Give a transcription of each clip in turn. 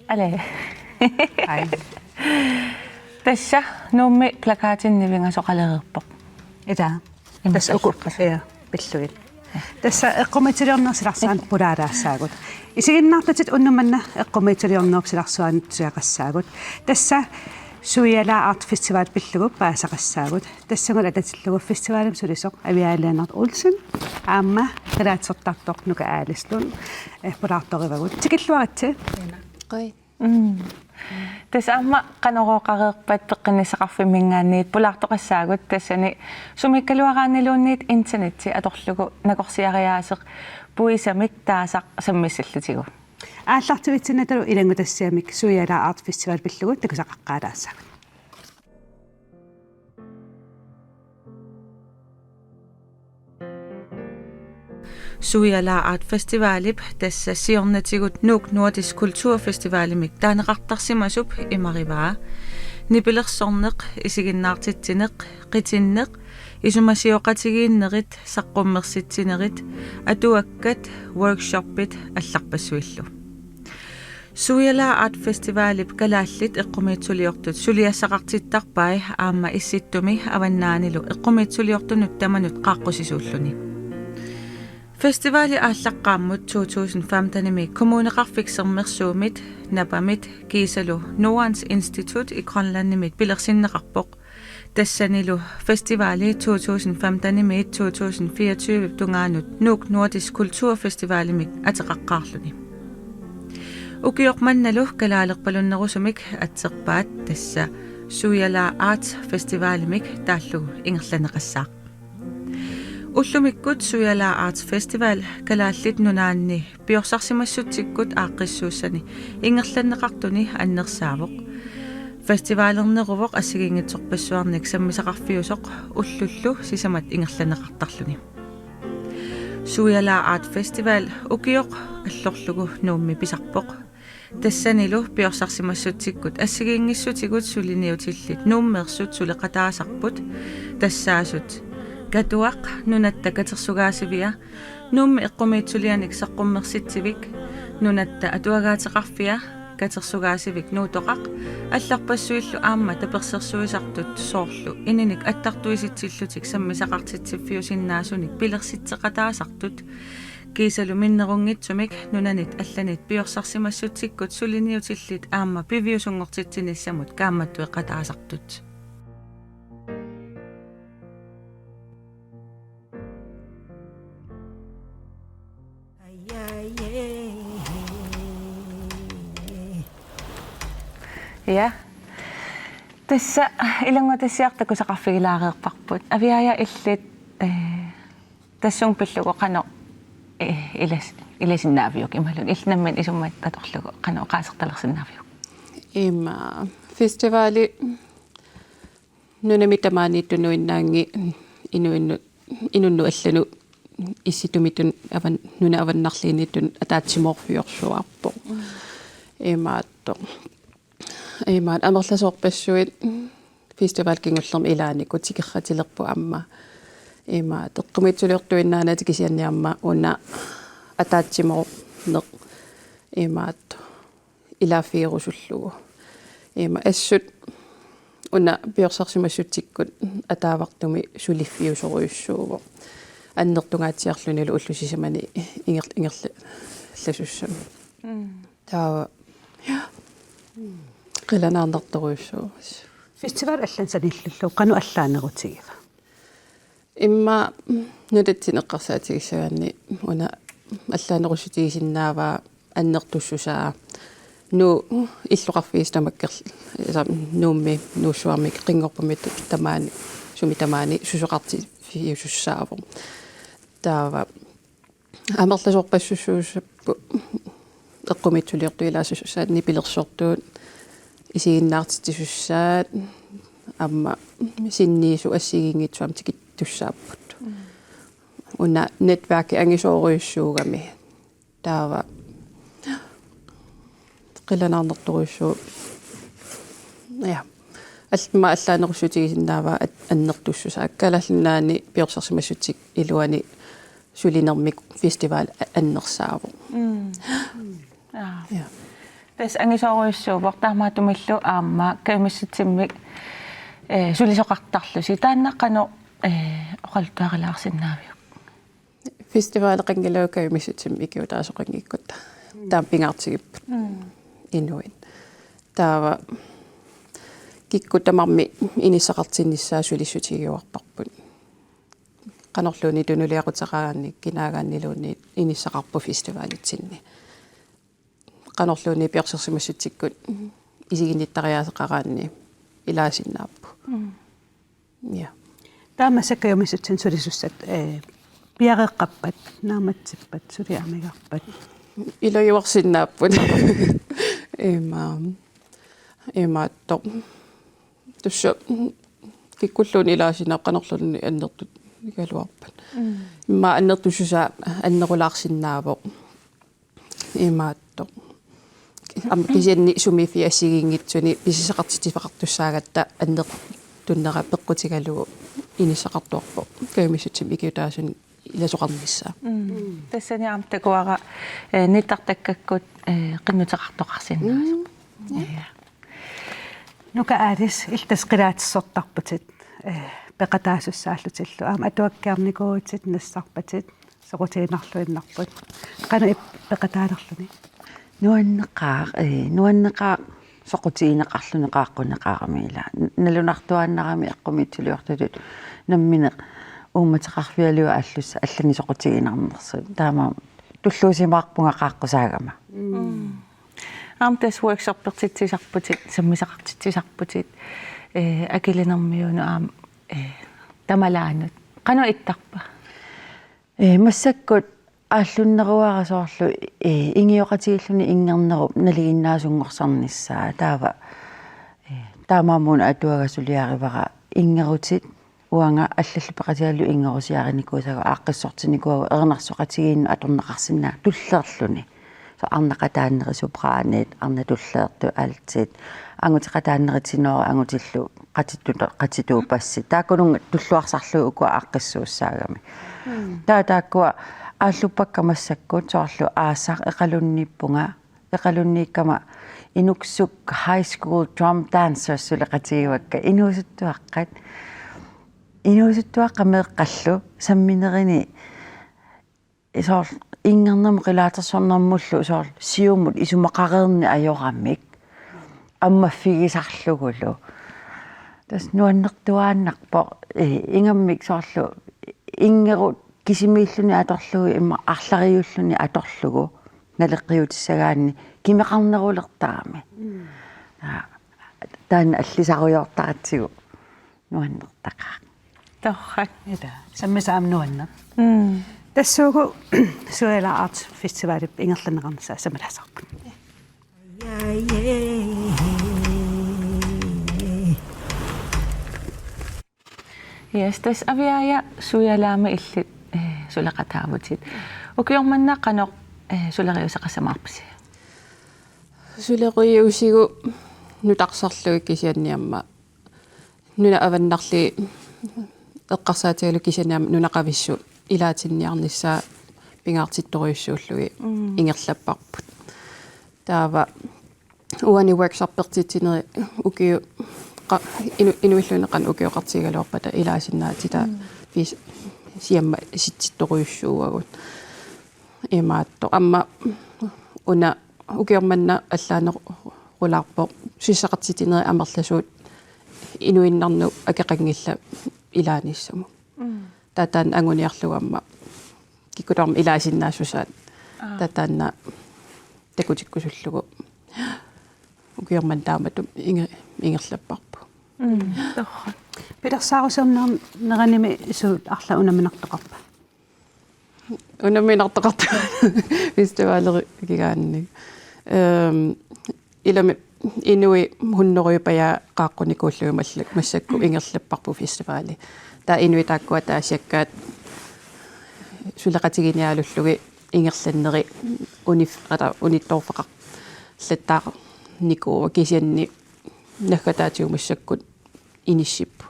Ale. Ai. Tässä numme plakaatin nivinga soqalererpoq. Ida. Tässä ukuppasia pilluit. Tässä eqqomitiliornersilarsaan pulaaraassaagut. Isiginnaartatit unnumanna eqqomitiliornersilarsaan tuaqassaagut. Tässä Sujala Art Festival pillugu paasaqassaagut. Tassangul atatsillugu festivaalim sulisoq aviaaleenart Olsen aamma qalaatsortartoq nuka aalislun pulaartorivagut. Tikilluaratsi. Qoi. Tässä amma qanoqoqareerpat peqqinissaqarfimmingaanniit pulaartoqassaagut tassani sumikkaluaraanniluunniit internetti atorlugu nakorsiariaaseq puisamik taasaq sammissallutigu. Aallartuitsinatalu ilangutassiamik Sujala Art Festival pillugu takusaqaqqaalaassagut. Sujala Art Festivalip tässä siornatigut Nuuk Nordisk Kulturfestivalimik taaneqartarsimasup imarivaa nipilersorneq isiginnaartittineq qitinneq isumasiоqatigiinnerit saqqummersitsinerit atuakkat workshopit allarpassuillu Sujala Art Festivalip kalaallit eqqumiitsuliortut suliassaqartittarpai aamma issittumi avannaanilu eqqumiitsuliortunut tamanut qaaqqusisuulluni Festivali aallaqqaammut 2015-nimi kommuneqarfiksermersuumit napamit kiisalu Nordens Institut i Grønlandnimit pilersinneqarpoq tassanilu festivali 2015-nimi 2024 tungaanut Nuuk Nordisk Kulturfestivalimik ateqaqqaarluni ukiormannalu kalaaleqpalunnerusumik atserpaat tassa Sujala Art Festivalimik taallugu ingerlaneqassaaq Ullumikkut Sujala Arts Festival kalaallit nunaanni piorsaarsimassutikkut aaqqissuussani ingerlanneqartuni annersaavoq festivalerneruvoq assigingitsorpassuarnik sammisaqarfiusoq ullullu sisamat ingerlanneqartarluni Sujala Art Festival ukioq allorlugu nuummi pisarpoq tassanilu piorsaarsimassutikkut assigingissutigut suliniutillit nuummeersut suleqataasarput tassaasut Katuaq nunatta katersugaasivia nummi eqqumiitsulianik saqqummersitsivik nunatta atuagaateqarfia katersugaasivik nuutoqaq алларпассуиллу аама таперсерсуисартут соорлу ининик аттартуиситсиллутик саммисақартитсиффиусиннаасуник пилерситсеқатаасартут кисалу миннерунгитсумик нунанит алланит пиорсарсимассутсиккут сулиниутиллит аама пивиусунгортитсиниссамут кааматтуеқатаасартут Ja. Tässä ilangutassiartaku saqarfigilaareerparput aviaya illit tassunpillugu qano ilasinnaaviyuk imalun ilnamman isummat atorlugu qano qaasertalersinnaaviyuk Ima festivali nunamittamaaniittunu innaangi inunnu allanu issitumitun avan nuna avannarliinittun ataatsimorfiorsuarpo imaatto Imaan amerlasorpassuit festival kingullermi ilaanikku tikerratilerpu amma ima teqqumitsuliortuinnaana tikisianniarma una ataatsimo neq imaat ilaafiirusullugu ima assut una piorsaarsimassutikkut ataavartumi suliffiusoruissuuvo annertungaatsiarlunilu ullusisamani ingerla lassussami taa qilanaarnertoruissuus Festival allan sanillullu qanu allaanerutigiqa imma nutatsineqqarsaatigissaganni una allaanerusutigisinnaavaa annertussusaa nu illuqarfiistamakkerl nuummi nuussuarmik qingorpumit tamaani sumitamaani susoqarti fiusussaavo taava amerlasorpassussuusappu eqqumitsuliortu ilaasussaat nipilersortuut isiginnaartitissussaat amma sinniisu assigingitsuam tikittussaapput una netværki angisooruissuugami таава qilanaarnerturussuu ja алма аллаанерусутигисиннаава аннертуссуса аккалаллинаани пиорсарсимассутик илуани сулинермик фестивал аннерсааву Ja. Täs angisooruissuuvor taamatumillu aamma kaimiссутсиммик сулисоқартарлуси тааннаққано оқалтуарилаарсиннаавиу фестивал qangalaukaimissutsim ikiu taasoqangikkutta taam pingaartigipпут инуин таава киккутамарми инисақартиннссаа сулиссутигиуарпарпут qanorluuni tunuliaqutaqaanni kinaaгааннилуунни инисақарпу фестивалитсинни qanorluuni пиорсерсимассутиккут исигинниттариаасеқараанни илаасиннааппу я таамассаккаюмиссутсин сулисуссат пиареққаппат нааматсиппат сулиармигарпат илоюарсиннааппут эмаатто тусса киккуллуун илаасинаа qanorlunni аннертут икалуарпат имма аннертуссусаа аннерулаарсиннаавоо имаатто ам кисианни сумифиассигингитсуни писисақартитифақартуссаагатта аннер туннера пеққутигалугу инисақартуарпо каимиссутсим икиутаасун иласоқарнissaа тассани амтакуара ниттартаккаккут qinнутеқартоқарсиннаасу нука аалис илтасқилаатиссортарпутит пеқатаасуссааллутиллу аама атуаккиарникуутит нассарпатит соқутиинарлуиннарпут қана пеқатаалерлуни нуаннеқаа соқутиинеқарлунеқааққунеқаарамила налунартуааннарами эққумитсулиортулут наммине ууматеқарфиалуа аллусса аллани соқутиинарнерсу таама туллуусимаарпунгақааққусаагама амтас workshop-пертитсисарпутит саммисақартитсисарпутит акилинэрмиуну аама тамалаанут қано иттарпа массаккут ааллуннеруарасоорлу ингиоқатигиллуни ингернеруп налигиннаасунгорсарниссаа таава таамаамуна атуагасулиаривара ингерутит уанга аллаллу пеқатиаллу ингерусиариникуусага ааққиссортиникуагу ернарсоқатигиинну аторнеқарсинаа туллерлуни со арнеқатааннерисупраанит арнатуллеерту алтит ангутеқатааннеритсиноо ангутиллу qatituupassi taakkununga tulluarsarlu ukua aaqqissuussаагами тааккуа ааллуппаккамассаккут соорlu аасаа эқалунниппунга эқалуннииккама инуксук high school drum dancers сулеқатигивакка инуусуттуаққамеэққаллу самминерини соор ингернам қилаатерсорнэрмуллу соор сиумут исумақареерни ajораммик аммаффигисарлугулу тас нуаннертуааннарпо ингаммик соорлу ингерут кисимииллуни аторлуги имма арлариуллуни аторлугу налеққиутиссагаанни кимеқарнерулертарами таан аллисаруйортаратсигу нуаннертақаа торрак ида саммисаам нуанна тассуугу суэла арт фестивалип ингерланеқарнасаа самалаасарпут Yes, aviaya suyalaama illit sulaqataavutsit. Ukiormanna qanoq sulariusaqasamaarpisi. сулериусигу нутарсарлуги кисианниамма нуна аваннарли эққарсаатигалу кисианиам нунақависсу илаатинниарниссаа пингаартитториуссууллуги ингерлаппарпут таава уани workshop пертитинери укиу инуиллунеқан укиоқартигалуарпата илаасиннаатита пис сиамма ситтитториуссууагут имаатто амма уна укиорманна аллаанерулаарпо сисақартитинери амерласуут инуиннарну акеқангилла илааниссаму татаан ангуниарлугамма киккутарм илаасиннаассусаат татаанна такутиккусуллугу укиорман таамату ингерлаппарпу Торрак. пилерсаарусернер нераними суут арла унаминартоқарпа унаминартоқарта фестивалери кигаанни илами инуи хуннеруйпая qaaqqunikуулlugu mallak massakku ingerlapparpu festivali ta inui taakkuа таасиаккаат сулеқатигиниалуллуги ингерланнери унитторфақар латтаа никуува кисианни наггатаатиумассаккут иниссиппу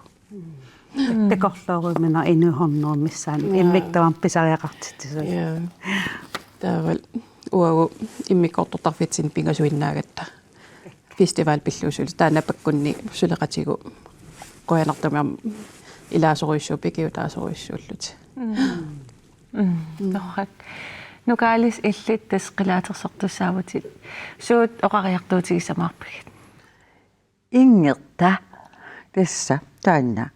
Tekkorlooruumina inuhornermissaan immiktavaan pisariaqartitsisuu. я таавал уагу иммиккортортарфитсин пингасуиннаагатта фестивал пиллуусул таанапаккунни сулеқатигу qoyanartumiam ilaasuruissuu pikiutaasuruissuullut норрак нукаалис иллит тас qilaatersortussaavut suut oqariartuutigissamаарpagit Ingerta tassa taanna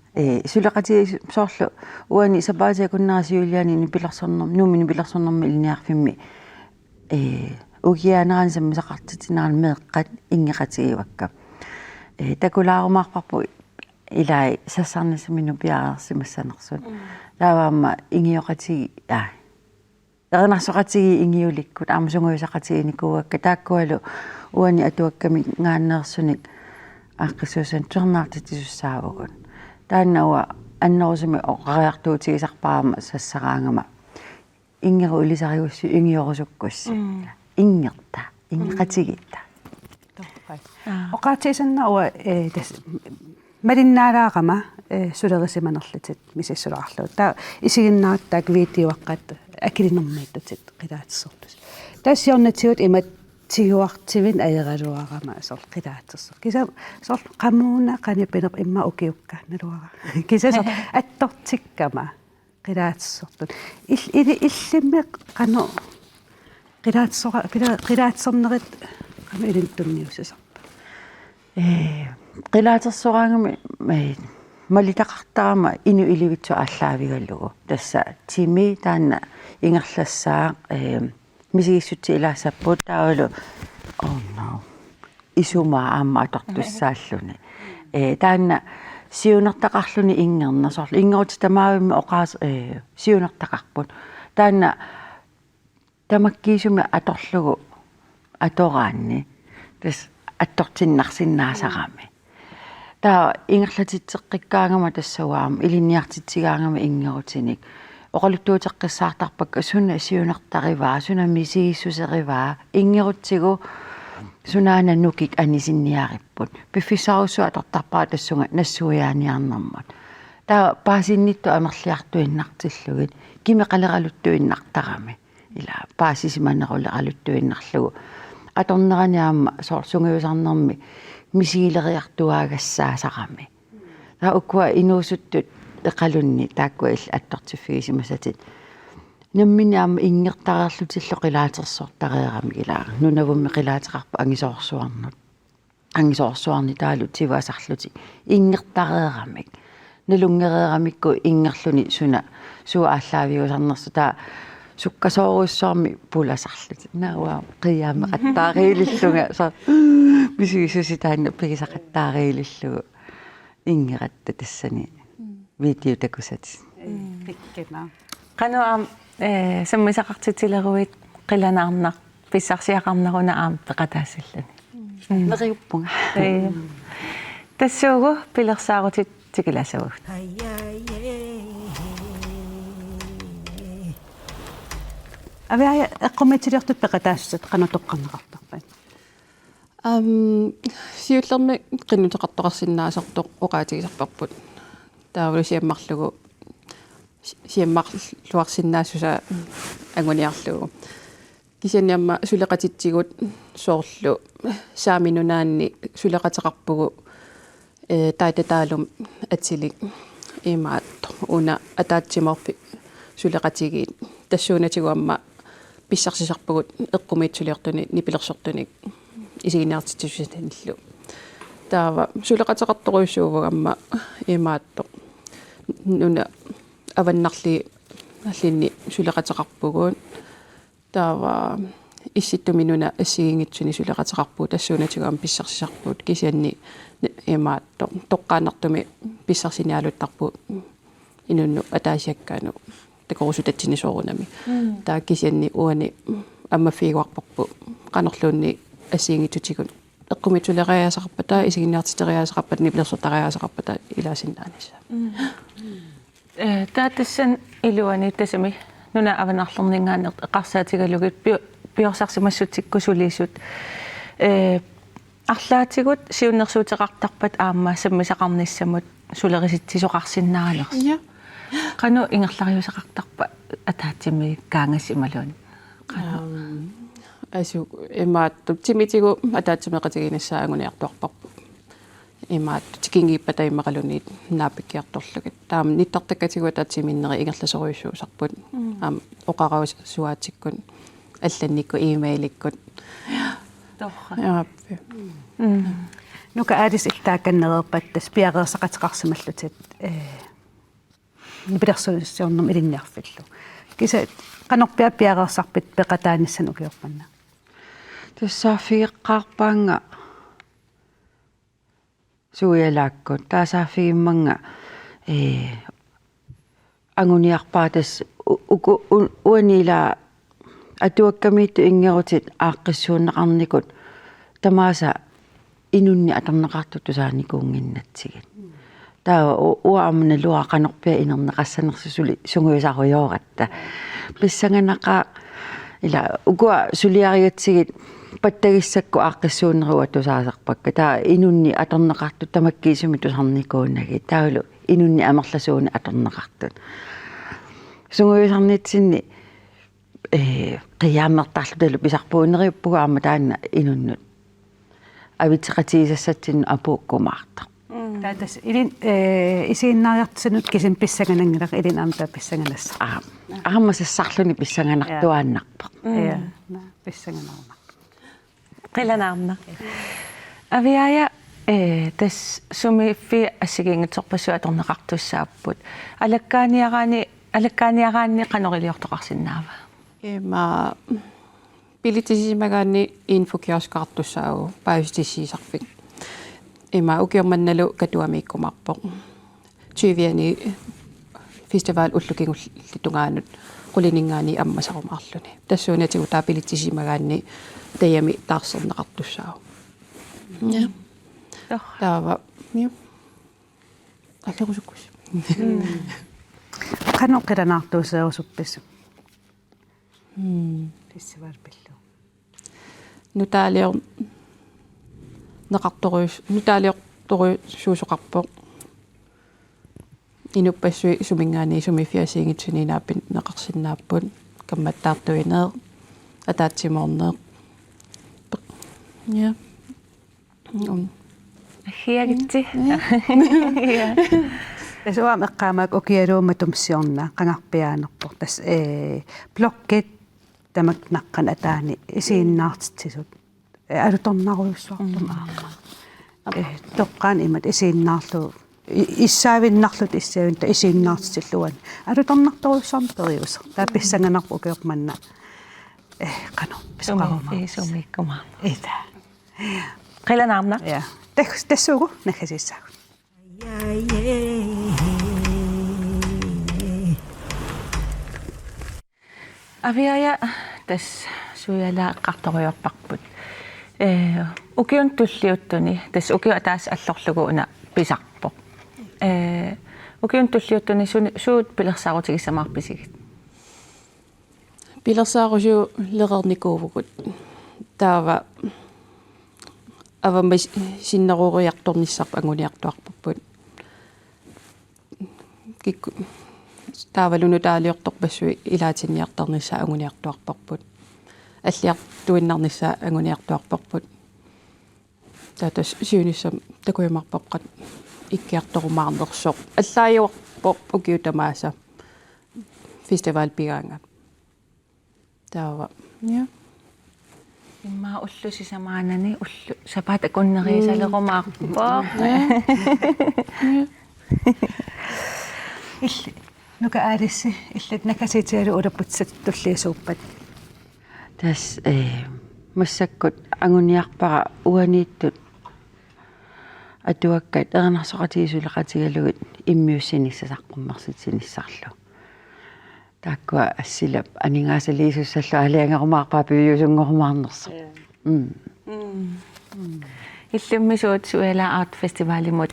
suleqati soorlu uani sapaatiakunnaasiuliani nipilarsornerm nuumini pilarsornermi ilniarfimmi ugiaanaransammi saqartitinaan meeqqat ingeqatigivakka takulaarumaarparpu ilai sassarnasaminu piaarsimassanersun taavaamma ingioqatigi ernersoqatigi ingiulikkut aamusunguisaqatiginikuuakka taakkualu uani atuakkami ngaanneersunik aaqqisuusan tuernaartitisussaavukun taannaua annerusumi oqariartuutigisarpaama sassaraangama ingeru ulisariussu ingiorusukkussi ingerta ingeqatigitta Oqaatiisannaua tas malinnaalaaqama sulerisimanerlutit misissulaarluut taa isiginnaarattaak viitiuaqqat akilinermiittatit qilaatissortus taassiornatigut imat tiguartivin aeraluarama sor qilaatisser kisa sor qamuuna qanipinerp imma ukiukka naluara kisa sor attortikkama qilaatissortut illimmi qanu qilaatissornerit qanu ilinttunniusisarpa qilaatersoraangami malitaqartarama inu ilivitsu aalлaavigallugu tassa timi taanna ingerlassaa misigissutti ilaassappuut taavalu isumaa aamma atortussaalluni taanna siunertaqarluni ingernersorlu ingeruti tamaavimmi oqaas siunertaqarput taanna tamakkiisumi atorlugu atoraanni tas attortinnarsinnaasarami taa ingerlatitseqqikkaangama tassavaam ilinniartitsigaangama ingerutinik oqaluttuuteqqissaartarpakka suna siunertarivaa suna misigissuserivaa ingerutsigu sunaana nukik anisinniaripput piffissarussu atortarpaa tassunga nassuiaaniarnermat taa paasinnittu amerliartuinnartillugit kimeqaleraluttuinnartarami ila paasisimanneruleqaluttuinnarlugu atorneraniaamma soorsungiusarnermi misigileriartuaagassaasaaqami taa ukwa inuusuttut eqalunni taakkuil attortiffigisimасатит namminiaamma ingertariarlutillo qilaatersortareerami ilaa nunavummi qilaateqarpa angisoorsuarni taalut sivaasarluti ingertareeramik nalungereeramikku ingerluni suna suu aalлaaviusarnersu taa sukkasooruussoormi pulasarluti naua qiyaama qattaariilillunga sa misigissusitaanna pigisaqattaariilillugu ingeratta tassani videotakusati pikkima qanuam sammisaqartitileruit qilanaarnaq pissarsiaqarneruna aam peqataasillani neriuppunga tassuugu pilersaarutit tikilasavut avia eqqummitiliortut peqataassat qanutoqqarneqartarpan siullermi qinnuteqartoqarsinnaasartoq oqaatigisarparput taavulu siammarlugu siammarluarsinnaassusa anguniarlugu kisianniamma suleqatitsigut soorlu saaminunaanni suleqateqarpugu taitataalum atsilik imaatto una ataatsimorpi suleqatigiit tassuunatiguamma pissarsiserpugut eqqumiitsuliortuni nipilersortunik isiginnaartitsussatanillu taava suleqateqartoruissuuvugamma imaatto nuna avannarli allinni suleqateqarpuguun taava issittuminuna assigingitsuni suleqateqarpuu tassuunatiguam pissarsiserpuut kisianni imaatto toqqaanartumi pissarsiниалуттарпу inunnu ataasiakkaanu takorusutatsinisuorunami taa kisianni uani ammafiiguarparpu qanorluunni assiingitsutigun eqqumitsuleriaasaqarpata isiginnaartiteriaasaqarpat nipilersortariaasaqarpata ilaasinnaanissa taatassan iluani tasami нуна аванарлернингаанер эқарсаатигалугит пиорсарсимассутиккусулииссут арлаатигут сиуннерсуутеқартарпат аама саммисақарниссамут сулериситсисоқарсиннаалерс кану ингерлариусеқартарпа атаатсими каангас ималуун асу имаатту тимитигу атаатсимеқатигинассаагуниартуарпарпу имаатту тикингииппа таймақалунит наапиккиарторлугит таама ниттартаккатигу атаатсиминнери ингерласориуссуусарпут аама оқараус суаатиккун алланникку имейликкут яаппи нука аадис иллаакканнерерпаттас пиареерсақатеқарсималлутит нипилерсуиссиорнум илинниарфиллу киса канорпиа пиареерсарпит пеқатааниссану киорпанна тассаафигеққарпаанга суялааккут таасаафигимманга ангуниарпаатас уанила атуаккамиитту ингерутит ааққиссууннеқарникут тамааса инунни атернеқарту тусааникуунгиннатсигит таа уаамна луа канорпиа инернеқассанерсусули сунгуисаруйооратта писсанганақа ила угуа сулиариатсигит паттагиссакку ааққиссууннеруа тусаасарпакка таа инунни атернеқарту тамаккиисуми тусарникууннаги таалу инунни амерласууни атернеқартут сунгуисарнитсинни qiyaamertarlutalu pisarpuuneriuppugu aama taanna inunnud avitseqatiisassatsin apuukkumaarta таатас илин исииннариартсанут кисим писсаганангилақ илин аамта писсаганасса аамасассарлуни писсаганартуааннарпа я писсаганарма qilanaarna aviaya tas sumi fi assigiingitsorpassu atorneqartussaaput alakkaaniaraani qanoriliortoqarsinnaava има пилитисимагаани инфокиоскартуссаагу паустиссисарфик има укиорманналу катуамииккумарпоқ тювиани фестивал уллукингуллитунгаанут qulininngaani аммасарумаарлуни тассуунатигу таа пилитисимагаани таями таарсернеқартуссаагу я таава я акерусуккус каноқиланаартуусаерусупписсу фестивал пиллу нутаалиор неқарторуус нутаалиортору суусоқарпоқ инуппассуи сумингаани сумифиасиингитсунинааппин неқарсиннааппут камматтаартуинеэ атаатсимоорнеэ я хиагитси тасуам эққаамаак окиалуума тумсиорна қангарпиаанерпор тас блоккет тамак наққан атаани исииннаартитсисут алуторнаруйуссуартум аама тоққаан имат исииннаарлу иссаавиннарлут иссаавин та исииннаартитиллуан алуторнарторуссаарм периусер таа писсанганарпу укиорманна қано писоқарума сумиккума ита qilanaarna я тассуугу нахасиссаагу aviaya tas suyala eqqartoriorparput ukiun tulliuttuni tas ukiu ataas allorluguuna pisarpoq ukiun tulliuttuni suut pilersaarutigissamaarpisigit пилерсаарусу леқерникуувгут таава авамма синнеруриарторниссарп ангуниартуарпуппут кикку таавалуну таалиорторпассуи илаатинниартарнissaа ангуниартуарпарпут аллиартуиннарнissaа ангуниартуарпарпут таатас сиуниссам такуймарпапқат иккиарторумаарнерсоқ аллаажуарпоқ укиутамааса фестивал пигаанга таава я имма уллусисамаанани уллу сапаат акуннериисалерумаарпоо илли нука аалисси иллат накаситиалу улаппутсат туллиисууппат тас массаккут ангуниарпара уанииттут атуаккат эрнарсоқатигисулеқатигалугит иммиуссиниссасаққуммарситсиниссарлу тааккуа ассилап анингаасалиисуссаллу алиангерумаарпаа пиуюсунгорумаарнерсо иллуммисуут суэла арт фестивалимут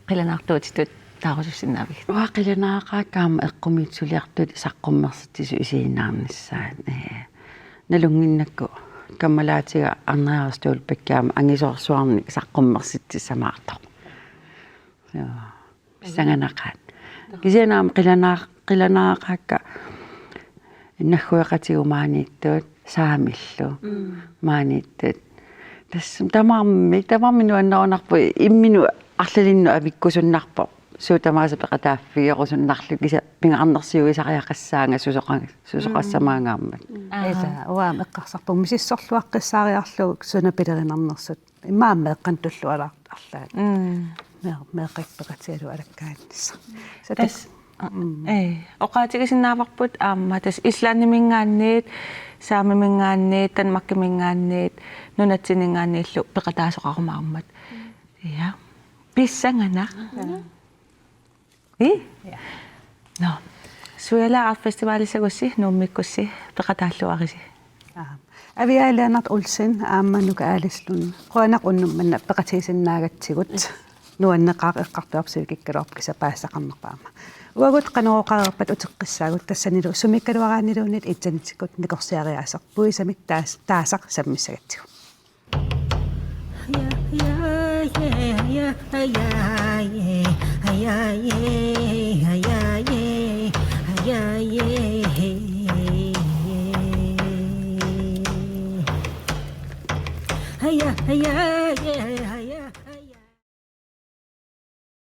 qilanaartuutitut taarussinnaavik Waaqilanaaqaakkaama eqqumiitsuliartut saqqummersittisu isiinnaarnissaat nalunginnakku kammalaatiga arneriarstuul pikkaama angisoorsuarnik saqqummersittisamaartoq joo pissanganaqaat kisianaam qilanaaqaakka innaggueqatigu maaniittuut saamillu maaniittut tassum tamarminu annerunarpu imminu арлалинну авиккусуннарпо суутамааса пеқатааффиорусуннарлу киса пингаарнерсиуисариақассаанга сусоқассамаангааммат эла уаам эққарсарпу мисиссорлуаққиссаариарлуг суна пилеринарнерсут имаамма эққан туллуалаар арлаат меэққиппеқатиалу алаккааннисса тас оqaатигисиннааварпут аама тас ислааннимингаанниит саамимингаанниит танмаккимингаанниит нунатсинингааннииллу пеқатаасоқарумаармат я писсангана no суяла фестивалисагусси нууммиккусси пеқатааллуариси авиалаанарт улсин аамманука аалислун қуанақ уннумманна пеқатисиннаагатсигут нуаннеқаа эққартуарсуи киккалорп кисапаассақарнерпаама уагут қанооқарерпат утеққиссаагут тассанилу сумиккалуараанилуунит итсанитсиккут никорсиариаасерпуи самик таасақ саммиссагатсигу Hiya, hiya.